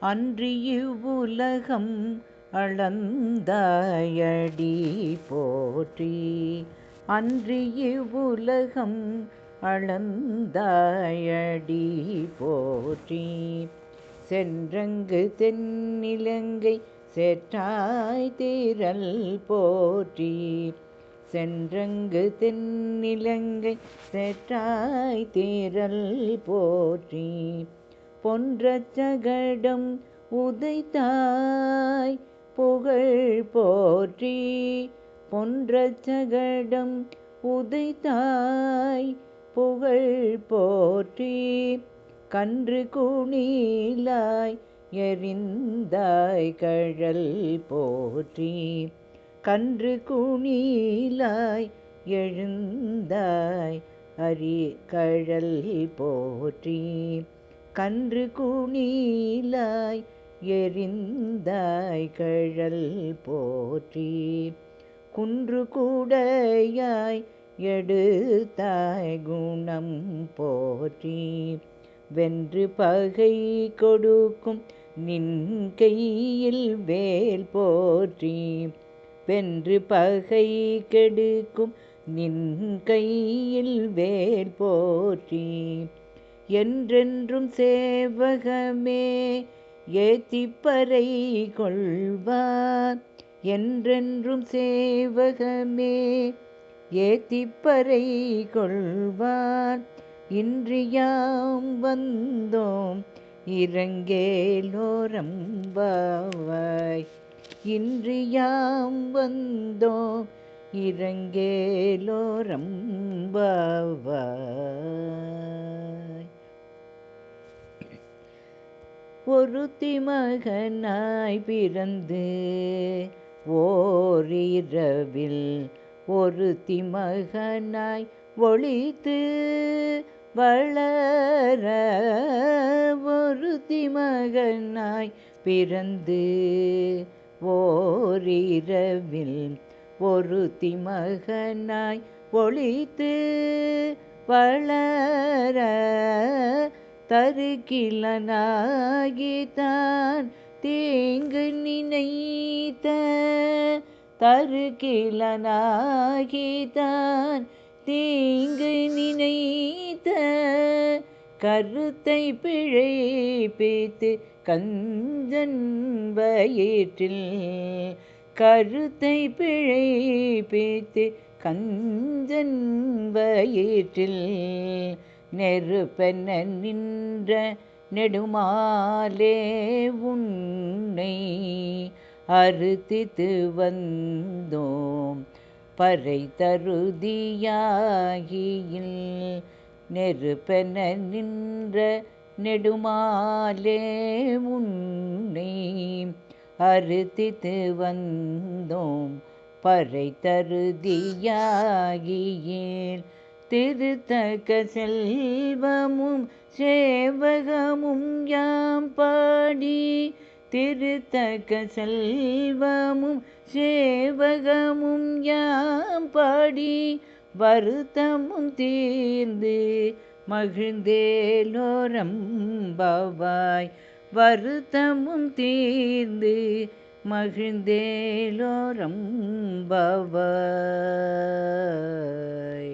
அன்றியுலகம் அளந்தாயடி போற்றி. அன்றியுலகம் அளந்தாயடி போற்றி. சென்றங்கு தென்னிலங்கை சேற்றாய் திரள் போற்றி. சென்றங்கு தென்னிலங்கை சேற்றாய் திரள் போற்றி. பொன்றச் சகடம் உதைத்தாய் புகழ் போற்றி. பொன்றச் சகடம் உதைத்தாய் புகழ் போற்றி. கன்று குணிலாய் எறிந்தாய் கழல் போற்றி. கன்று குணிலாய் எழுந்தாய் அரி கழல் போற்றி. கன்று குணிலாய் எறிந்தாய் கழல் போற்றி. குன்று கூடையாய் எடுத்தாய் குணம் போற்றி. வென்று பகை கொடுக்கும் நின் கையில் வேல் போற்றி. வென்று பகை கெடுக்கும் நின் கையில் வேல் போற்றி. என்றென்றும் சேவகமே ஏத்திப்பறை கொள்வார். என்றென்றும் சேவகமே ஏத்திப்பறை கொள்வார். இன்றியாம் வந்தோம் இரங்கேலோரம்பாவாய். இன்றியாம் வந்தோம் இரங்கேலோரம்பாவாய். ஒருத்தி மகனாய் பிறந்து ஓரிரவில் ஒருத்தி மகனாய் ஒளித்து வளர. ஒருத்தி மகனாய் பிறந்து ஓரிரவில் ஒருத்தி மகனாய் ஒளித்து வளர. தருகிலனாகித்தான் தீங்கு நினைத்த. தருகிலனாகித்தான் தீங்கு நினைத்த. கருத்தை பிழைப்பித்து கஞ்சன் வயிற்றில். கருத்தை பிழைப்பித்து கஞ்சன் வயிற்றில். நெருப்பென நின்ற நெடுமாலே உன்னை அறுத்தித்து வந்தோம் பறை தருதியாகியில். நெருப்பென நின்ற நெடுமாலே உன்னை அறுத்தித்து வந்தோம் பறை தருதியாகியில். திருத்தக்க செல்வமும் சேவகமும் யாம் பாடி. திருத்தக்க செல்வமும் சேவகமும் யாம் பாடி. வருத்தமும் தீர்ந்து மகிழ்ந்தேலோரம்பாவாய். வருத்தமும் தீர்ந்து மகிழ்ந்தேலோரம்பாவாய்.